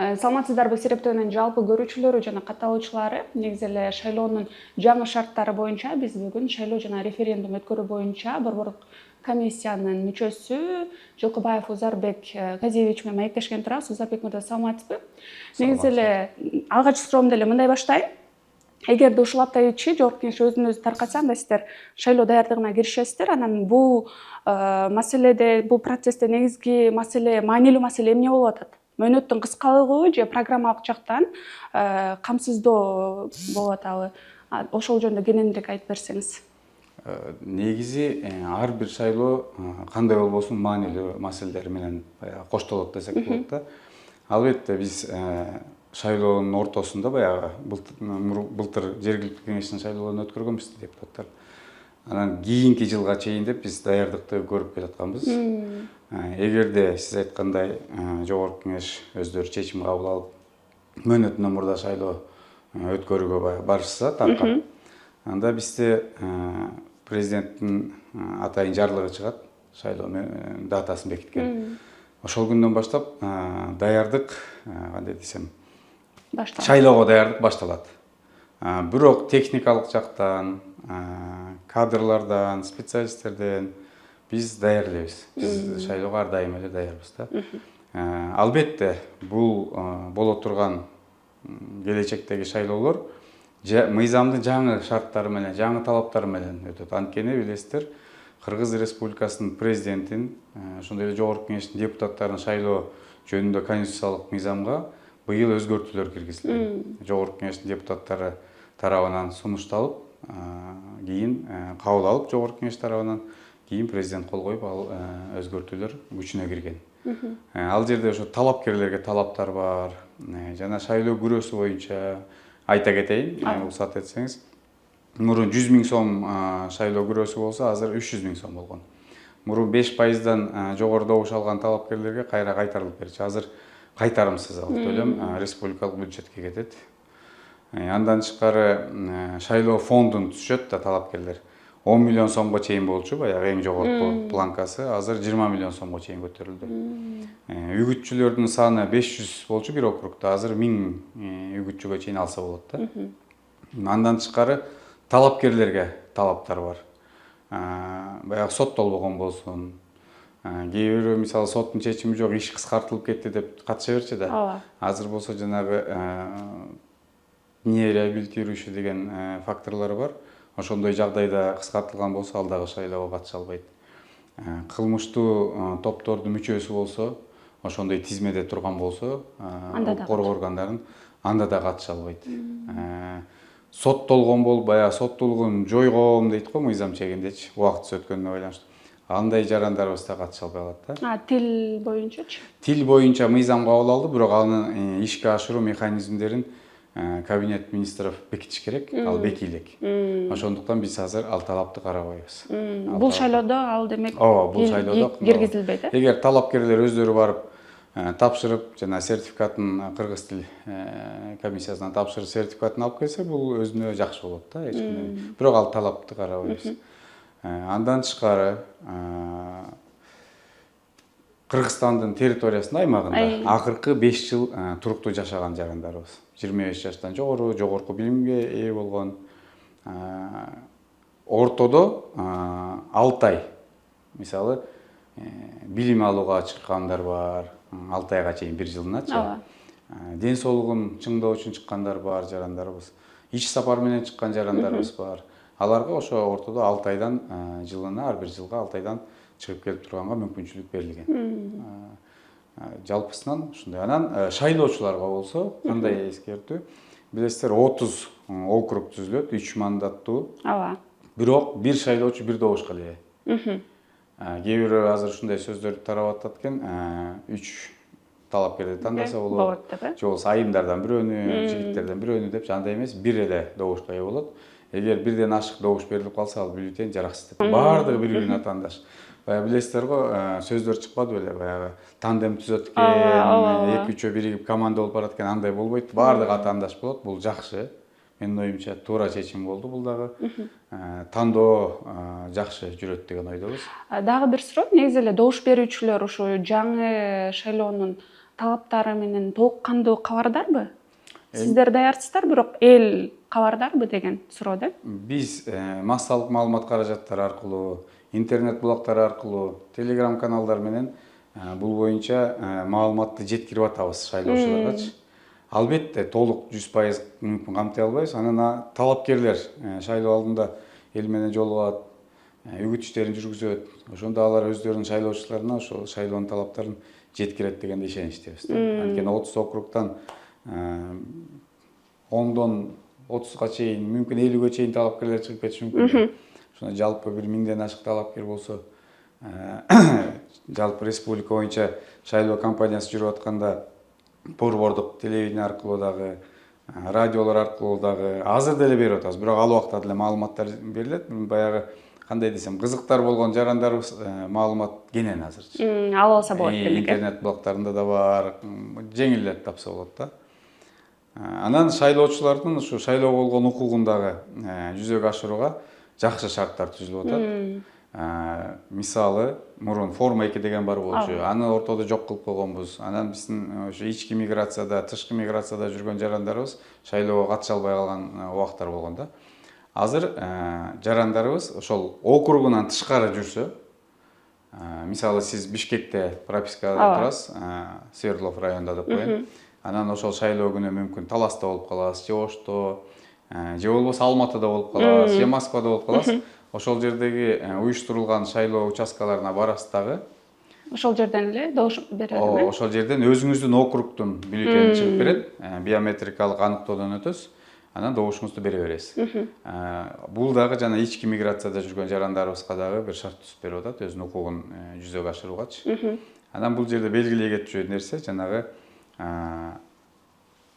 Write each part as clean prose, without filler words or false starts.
Саламатсыздарбы, Серептөөнүн жалпы көрүүчүлөрү жана катталуучулары. Негизи эле шайлоонун жаңы шарттары боюнча биз бүгүн шайлоо жана референдум өткөрүү боюнча борбордук комиссиянын мүчөсү Жылкыбаев Узарбек Казиевич менен маектешкен турабыз. Узарбек мырза, саламатсызбы? Негизи эле алгач суроомду эле мындай баштайм. Эгерде ушул апта ичи жогорку кеңеш өзүн өзү таркатса, анда сиздер шайлоо даярдыгына киришесиздер. Анан бул маселеде, бул процессте негизги маселе, маанилүү маселе эмне болуп атат? Мөөнөттүн кыскалыгыбы же программалык жактан камсыздоо болуп атабы? Ошол жөнүндө кененирээк айтып берсеңиз. Негизи ар бир шайлоо кандай болбосун маанилүү маселелер менен коштолот десек болот да. Албетте биз шайлоонун ортосунда баягы былтыр жергиликтүү кеңештин шайлоолорун өткөргөнбүз депутаттар. Анан кийинки жылга чейин деп биз даярдыкты көрүп келатканбыз. Эгерде сиз айткандай жогорку кеңеш өздөрү чечим кабыл алып мөөнөтүнөн мурда шайлоо өткөрүүгө барышса таркап, анда бизде президенттин атайын жарлыгы чыгат, шайлоо датасын бекиткен. Ошол күндөн баштап даярдык, кандай десем, шайлоого даярдык башталат. Бирок техникалык жактан, кадрлардан, специалисттерден биз даяр элебиз. Биз шайлоого ар дайым эле даярбыз да. Албетте бул боло турган келечектеги шайлоолор мыйзамдын жаңы шарттары менен, жаңы талаптары менен өтөт. Анткени билесиздер, Кыргыз Республикасынын президентин, ошондой эле жогорку кеңештин депутаттарын шайлоо жөнүндө конституциялык мыйзамга быйыл өзгөртүүлөр киргизилген. Жогорку кеңештин депутаттары тарабынан сунушталып, кийин кабыл алып жогорку кеңеш тарабынан, кийин президент кол коюп, ал өзгөртүүлөр күчүнө кирген. Ал жерде ошо талапкерлерге талаптар бар. Жана шайлоо күрөөсү боюнча айта кетейин, уруксат этсеңиз, мурун 100 000 сом шайлоо күрөөсү болсо, азыр 300 000 сом болгон. Мурун 5%дан жогору добуш алган талапкерлерге кайра кайтарылып берчү. Азыр кайтарымсыз ал төлөм республикалык бюджетке кетет. Андан тышкары шайлоо фондун түшөт да талапкерлер. 10 миллион сомго чейин болчу, баягы эң жогорку планкасы, азыр 20 миллион сомго чейин көтөрүлдү. Үгүтчүлөрдүн саны 500 болчу бир округда, азыр 1000 үгүтчүгө чейин алса болот да. Андан тышкары талапкерлерге талаптар бар. Баягы соттолбогон болсун. Кээ бирөө мисалы соттун чечими жок, иш кыскартылып кетти деп катыша берчү да. Азыр болсо жанагы не реабилитирующий деген факторлор бар. Ошондой жагдайда кыскартылган болсо, ал дагы шайлоого катыша албайт. Кылмыштуу топтордун мүчөсү болсо, ошондой тизмеде турган болсо, укук коргоо органдарын анда да катыша албайт. Соттолгон болуп, баягы соттуулугун жойгом дейт го мыйзам чегиндечи, убактысы өткөнүнө байланыштуу. Андай жарандарыбыз да катыша албай калат да. Тил боюнчачы? Тил боюнча мыйзам кабыл алды, бирок анын ишке ашыруу механизмдерин кабинет министров бекитиш керек, ал бекийлик. Ошондуктан биз азыр ал талапты карабайбыз. Бул шайлоодо ал демек бул шайлоодо киргизилбейт. Эгер талапкерлер өздөрү барып тапшырып, жана сертификатын кыргыз тил комиссиясынан тапшырып сертификатын алып келсе, бул өзүнө жакшы болот да, эч кандай. Бирок ал талапты карабайбыз. Андан тышкары Кыргызстандын территориясында, аймагында акыркы 5 жыл туруктуу жашаган жарандарыбыз. 25 жаштан жогору, жогорку билимге ээ болгон. Ортодо 6 ай. Мисалы, билим алууга чыккандар бар, 6 айга чейин, 1 жылыначы. Ден соолугун чыңдоо үчүн чыккандар бар жарандарыбыз. Иш сапар менен чыккан жарандарыбыз бар. Аларга ошо ортодо 6 айдан жылына, ар бир жылга 6 айдан чыгып келип турганга мүмкүнчүлүк берилген. Жалпысынан ушундай. Анан шайлоочуларга болсо кандай эскертүү? Билесиздер, 30 округ түзүлөт, 3 мандаттуу. Бирок бир шайлоочу бир добушка эле. Кээ бирөө азыр ушундай сөздөрдү тарап атат экен, 3 талапкерди тандаса болот. Же болбосо айымдардан бирөөнү, жигиттерден бирөөнү деп, андай эмес, бир эле добушка ээ болот. Эгер бирден ашык добуш берилип калса, ал бюллетень жараксыз деп. Баардыгы бири-бирине атаандаш. Баягы билесиздер го, сөздөр чыкпады беле, баягы тандем түзөт экен, 2-3 биригип команда болуп барат экен, андай болбойт. Баардыгы атаандаш болот. Бул жакшы. Менин оюмча туура чечим болду бул дагы. Тандоо жакшы жүрөт деген ойдобуз. Дагы бир суроо, негизи эле добуш берүүчүлөр ушу жаңы шайлоонун талаптары менен толук кандуу кабардарбы? Сиздер даярсыздар, бирок эл кабардарбы деген суроо да? Биз массалык маалымат каражаттары аркылуу, интернет булактары аркылуу, телеграм каналдар менен бул боюнча маалыматты жеткирип атабыз шайлоочуларгачы. Албетте толук 100% мүмкүн камтый албайбыз. Анан талапкерлер шайлоо алдында эл менен жолугат, үгүт иштерин жүргүзөт. Ошондо алар өздөрүнүн шайлоочуларына ошол шайлоонун талаптарын жеткирет дегенде ишеничтебиз. Анткени 30 округтан 10дон 30га чейин, мүмкүн 50ге чейин талапкерлер чыгып кетиши мүмкүн. Ошондо жалпы 1000ден ашык талапкер болсо, жалпы республика боюнча шайлоо кампаниясы жүрүп атканда борбордук телевидение аркылуу дагы, радиолор аркылуу дагы азыр деле берип атабыз. Бирок ал убакта деле маалыматтар берилет. Баягы кандай десем, кызыктар болгон жарандарыбыз маалымат кенен азырчы. Ал болсо болот демек. Интернет булактарында да бар, жеңил эле тапса болот да. Анан шайлоочулардын ушу шайлоо болгон укугун дагы жүзөгө ашырууга жакшы шарттар түзүлүп атат. Мисалы, мурун форма 2 деген бар болчу. Аны ортодо жок кылып койгонбуз. Анан биздин ошо ички миграцияда, тышкы миграцияда жүргөн жарандарыбыз шайлоого катыша албай калган убактар болгон да. Азыр жарандарыбыз ошол округунан тышкары жүрсө, мисалы сиз Бишкекте пропискада турасыз, Свердлов районунда деп коеюн. Анан ошол шайлоо күнү мүмкүн Таласта болуп каласыз, же Ошто, же болбосо Алматыда болуп каласыз, же Москвада болуп каласыз. Ошол жердеги уюштурулган шайлоо участкаларына барасыз дагы. Ошол жерден эле добуш берилби? Ошол жерден өзүңүздүн округтун бюллетенин чыгып берет. Биометрикалык аныктоодон өтөсүз. Анан добушуңузду бере бересиз. Бул дагы жана ички миграцияда жүргөн жарандарыбызга дагы бир шарт түзүп берип атат, өзүнүн укугун жүзөгө ашыруугачы. Анан бул жерде белгилей кетчү нерсе жанагы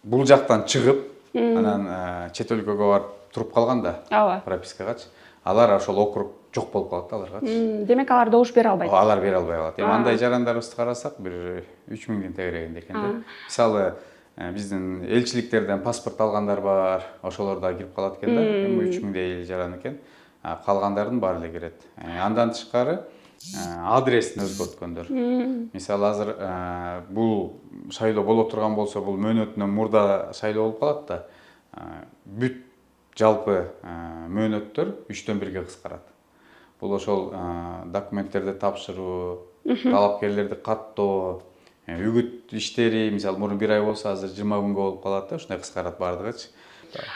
бул жактан чыгып, анан чет өлкөгө барып туруп калганда пропискагачы, алар ошол округ жок болуп калат да аларгачы. Демек алар добуш бере албайт. Алар бере албай калат. Андай жарандарыбызды карасак, бир 3000ден тегерегинде экен да. Мисалы, биздин элчиликтерден паспорт алгандар бар, ошолор да кирип калат экен да. 3000дей жаран экен. Калгандардын баары эле кирет. Андан тышкары адресин өзгөрткөндөр. Мисалы азыр бул шайлоо боло турган болсо, бул мөөнөтүнөн мурда шайлоо болуп калат да. Бүт жалпы мөөнөттөр 3дөн 1ге кыскарат. Бул ошол документтерди тапшыруу, талапкерлерди каттоо, үгүт иштери, мисалы мурун 1 ай болсо, азыр 20 күнгө болуп калат да, ушундай кыскарат баардыгычы.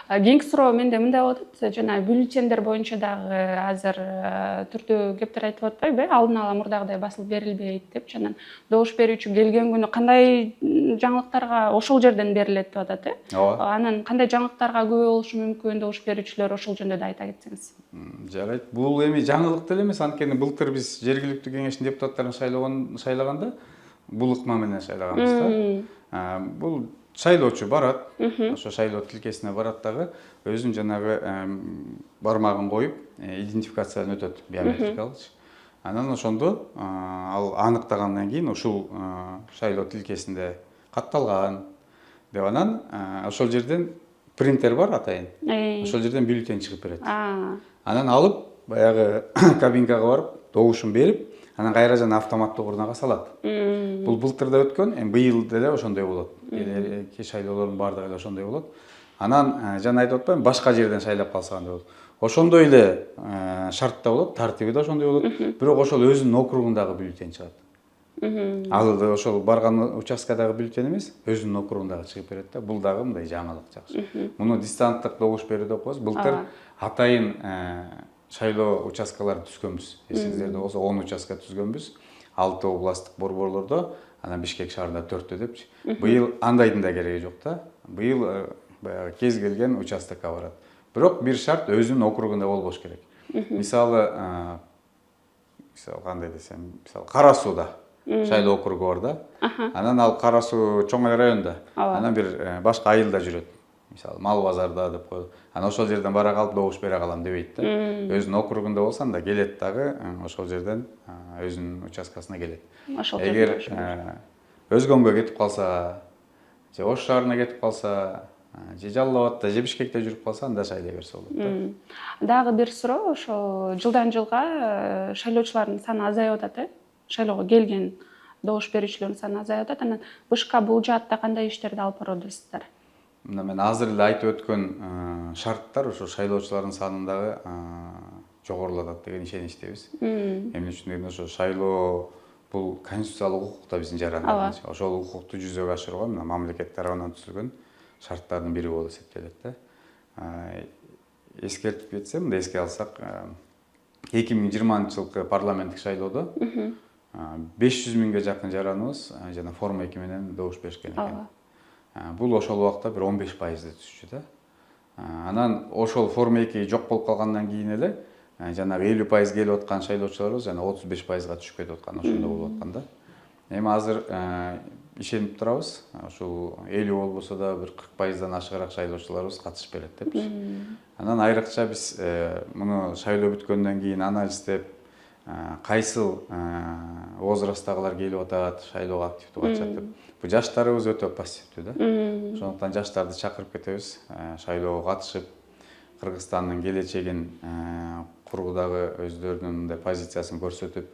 Кийинки суроо менде мындай болуп атат, жана бюллетендер боюнча дагы азыр түрдүү кептер айтып атпайбы, алдын ала мурдагыдай басылып берилбейт деп, жана добуш берүүчү келген күнү кандай жаңылыктарга ошол жерден берилет деп атат, Ооба. Анан кандай жаңылыктарга күбө болушу мүмкүн, добуш берүүчүлөр ошол жөнүндө да айта кетсеңиз. Жарайт. Бул эми жаңылык деле эмес, анткени былтыр биз жергиликтүү кеңештин депутаттарын шайлаганда бул ыкма менен шайлаганбыз да. Бул шайлоочу барат, ошо шайлоо тилкесине барат дагы, өзүнүн жанагы бармагын коюп, идентификациядан өтөт, биометрикалычы. Анан ошондо ал аныктагандан кийин ушул шайлоо тилкесинде катталган деп, анан ошол жерден принтер бар атайын. Ошол жерден бюллетень чыгып берет. Анан алып, баягы кабинкага барып, добушун берип, анан кайра жана автоматтык урнага салат. Бул былтырда өткөн, быйыл деле ошондой болот. Келерки шайлоолордун баардыгы эле ошондой болот. Анан жана айтып атпаймынбы, башка жерден шайлап калсагандай болот. Ошондой эле шартта болот, тартиби да ошондой болот. Бирок ошол өзүнүн округундагы бюллетень чыгат. Ал ошол барган участкадагы бюллетень эмес, өзүнүн округундагы чыгып берет да. Бул дагы мындай жаңылык жакшы. Муну дистанттык добуш берүү деп коебуз. Былтыр атайын шайлоо участкаларын түзгөнбүз. Эсиңиздерде болсо 10 участка түзгөнбүз. 6 областтык борборлордо, анан Бишкек шаарында 4 депчи. Быйыл андайдын да кереги жок да. Быйыл баягы кез келген участокко барат. Бирок бир шарт өзүнүн округунда болбош керек. Мисалы кандай десем, мисалы Кара Сууда шайлоо округу бар да. Анан ал Кара Суу чоң районда. Анан бир башка айылда жүрөт. Мисалы Мал базарда деп коелу. Анан ошол жерден бара калып добуш бере калам дебейт да. Өзүнүн округунда болсо анда келет дагы, ошол жерден өзүнүн участкасына келет. Эгер өзгөнгө кетип калса, же Ош шаарына кетип калса, же Жалал Абадта, же Бишкекте жүрүп калса, анда шайлай берсе болот да. Дагы бир суроо, ошо жылдан жылга шайлоочулардын саны азайып атат, шайлоого келген добуш берүүчүлөрдүн саны азаяп атат. Анан БШК бул жаатта кандай иштерди алып барып атасыздар? Мына мен азыр эле айтып өткөн шарттар ошо шайлоочулардын санындагы жогорулатат деген ишеничтебиз. Эмне үчүн дегенде ошо шайлоо бул конституциялык укук да биздин жарандарыбыз. Ошол укукту жүзөгө ашырууга мына мамлекет тарабынан түзүлгөн шарттардын бири болуп эсептелет да. Эскертип кетсем, мындай эске алсак, 2020-жылкы парламенттик шайлоодо 500 миңге жакын жараныбыз жана форма 2 менен добуш беришкен экен. Бул ошол убакта бир 15% түшчү да. Анан ошол форма 2 жок болуп калгандан кийин эле жанагы 50% келип аткан шайлоочуларыбыз жана 35%га түшүп кетип аткан, ошондой болуп аткан да. Эми азыр ишенип турабыз, ушул 50 болбосо да бир 40%дан ашыгыраак шайлоочуларыбыз катышып берет депчи. Анан айрыкча биз муну шайлоо бүткөндөн кийин анализдеп, кайсыл возрасттагылар келип атат, шайлоого активдүү катышат деп. Бул жаштарыбыз өтө пассивдүү да. Ошондуктан жаштарды чакырып кетебиз, шайлоого катышып, Кыргызстандын келечегин куруудагы өздөрүнүн мындай позициясын көрсөтүп,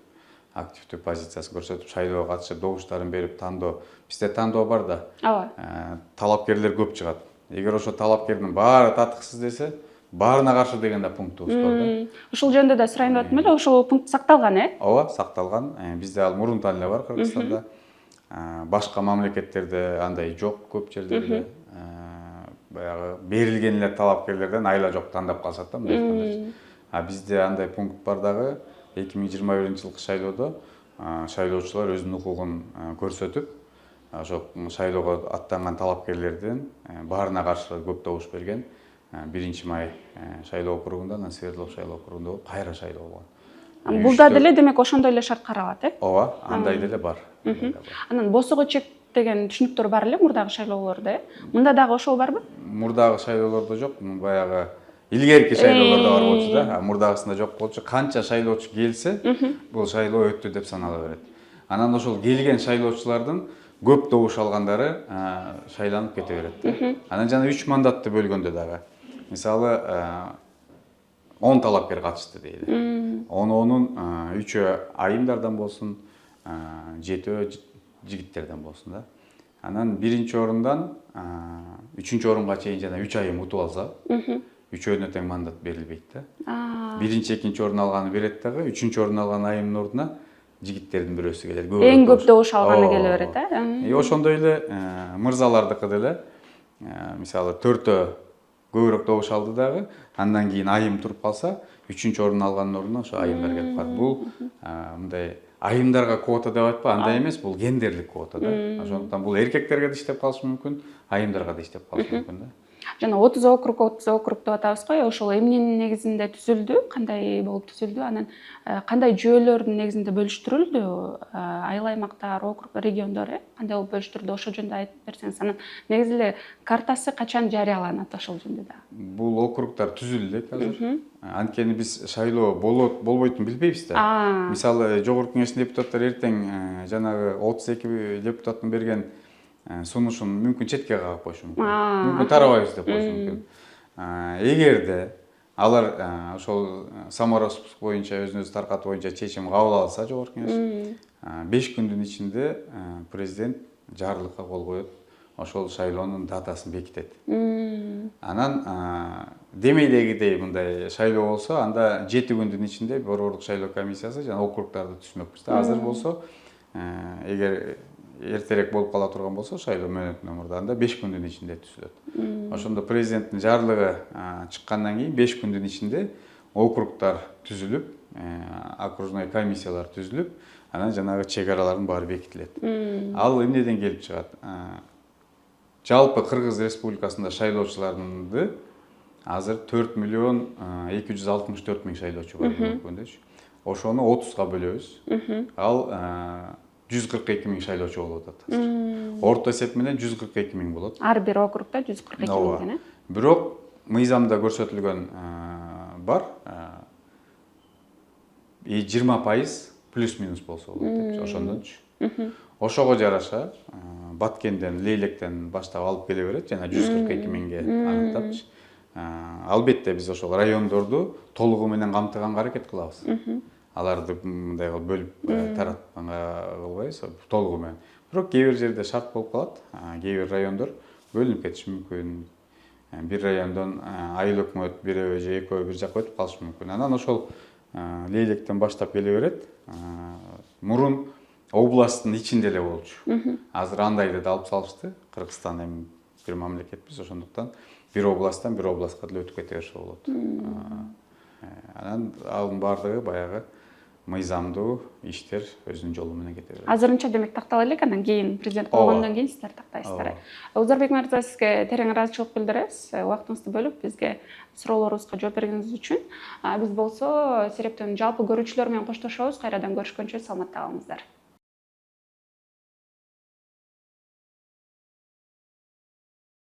активдүү позициясын көрсөтүп, шайлоого катышып, добуштарын берип, тандоо. Бизде тандоо бар да. Ооба. Талапкерлер көп чыгат. Эгер ошо талапкердин баары татыксыз десе, баарына каршы деген да пунктубуз бар да. Ушул жөнүндө да сурайын деп аттым эле, ошол пункт сакталган, Ооба, сакталган. Бизде ал мурунтан эле бар Кыргызстанда. Башка мамлекеттерде андай жок, көп жерлерде. Баягы берилген эле талапкерлерден айла жок тандап калышат да, мындай айтканда. Бизде андай пункт бар дагы, 2021-жылкы шайлоодо шайлоочулар өзүнүн укугун көрсөтүп, ошо шайлоого аттанган талапкерлердин баарына каршы көп добуш берген 1-май шайлоо округунда, анан Свердлов шайлоо округунда болуп, кайра шайлоо болгон. Булда деле демек ошондой эле шарт каралат, Ооба, андай деле бар. Анан босого чек деген түшүнүктөр бар эле мурдагы шайлоолордо, Мында дагы ошол барбы? Мурдагы шайлоолордо жок, баягы илгерки шайлоолордо бар болчу да, мурдагысында жок болчу. Канча шайлоочу келсе, бул шайлоо өттү деп санала берет. Анан ошол келген шайлоочулардын көп добуш алгандары шайланып кете берет. Анан жана 3 мандатты бөлгөндө дагы. Мисалы 10 талапкер катышты дейли. 10-ун 3-өө айымдардан болсун, 7-өө жигиттерден болсун да. Анан 1-орундан 3-орунга чейин жана 3 айым утуп алса, 3-өөнө тең мандат берилбейт да. 1-2 орун алганы берет дагы, 3-орун алган айымдын ордуна жигиттердин бирөөсү келет. Эң көп добуш алганы келе берет, Ошондой эле мырзалардыкы деле, мисалы 4-өө көбүрөөк добуш алды дагы, андан кийин айым туруп калса, 3-орун алганын ордуна ошо айымдар келип калат. Бул мындай айымдарга квота деп атпа, андай эмес, бул гендерлик квота да. Ошондуктан бул эркектерге да иштеп калышы мүмкүн, айымдарга да иштеп калышы мүмкүн да. Жана 30 округ деп атабыз го, ошол эмненин негизинде түзүлдү, кандай болуп түзүлдү, анан кандай жүйөлөрдүн негизинде бөлүштүрүлдү, айыл аймактар, округ, региондор, кандай болуп бөлүштүрүлдү, ошол жөнүндө айтып берсеңиз. Анан негизи эле картасы качан жарыяланат ошол жөнүндө да? Бул округдар түзүлдү азыр. Анткени биз шайлоо болбойтун билбейбиз да. Мисалы жогорку кеңештин депутаттары эртең жанагы 32 депутаттын берген сунушун мүмкүн четке кагып коюшу мүмкүн. Мүмкүн тарабайбыз деп коюшу мүмкүн. Эгерде алар ошол самораспуск боюнча өзүн-өзү таркатуу боюнча чечим кабыл алса жогорку кеңеш, 5 күндүн ичинде президент жарлыкка кол коет, ошол шайлоонун датасын бекитет. Анан демейдегидей мындай шайлоо болсо, анда 7 күндүн ичинде борбордук шайлоо комиссиясы жана округдарды түзмөкпүз да. Азыр болсо, эгер эртерээк болуп кала турган болсо, шайлоо мөөнөтүнөн мурда, анда 5 күндүн ичинде түзүлөт. Ошондо президенттин жарлыгы чыккандан кийин 5 күндүн ичинде округдар түзүлүп, окружной комиссиялар түзүлүп, анан жанагы чек аралардын баары бекитилет. Ал эмнеден келип чыгат? Жалпы Кыргыз Республикасында шайлоочуларды азыр 4 миллион 264 миң шайлоочу бар өкмөтүндө. Ошону 30га бөлөбүз. Ал 142 миң шайлоочу болуп атат. Орто эсеп менен 142 миң болот. Ар бир округда 142 миң. Бирок мыйзамда көрсөтүлгөн бар, 20% плюс-минус болсо болот деп, ошондончу. Ошого жараша Баткенден, Лейлектен баштап алып келе берет, жана 142 миңге аныктапчы. Албетте биз ошол райондорду толугу менен камтыганга аракет кылабыз. аларды мындай кылып бөлүп таратканга кылбайбыз толугу менен. Бирок кээ бир жерде шарт болуп калат. Кээ бир райондор бөлүнүп кетиши мүмкүн. Бир райондон айыл өкмөт бирөө же экөө бир жака өтүп калышы мүмкүн. Анан ошол Лейлектен баштап келе берет. Мурун областтын ичинде эле болчу. Азыр андайды да алып салышты. Кыргызстан эми бир мамлекетпиз, ошондуктан бир областтан бир областка деле өтүп кете берсе болот. Анан анын баардыгы баягы мыйзамдуу иштер өзүнүн жолу менен кете берет. Азырынча демек тактала элек, анан кийин президент болгондон кийин сиздер тактайсыздар. Узарбек мырза, сизге терең ыраазычылык билдиребиз. Убактыңызды бөлүп бизге суроолорубузга жооп бергениңиз үчүн. Биз болсо Серептин жалпы көрүүчүлөр менен коштошобуз. Кайрадан көрүшкөнчө саламатта калыңыздар.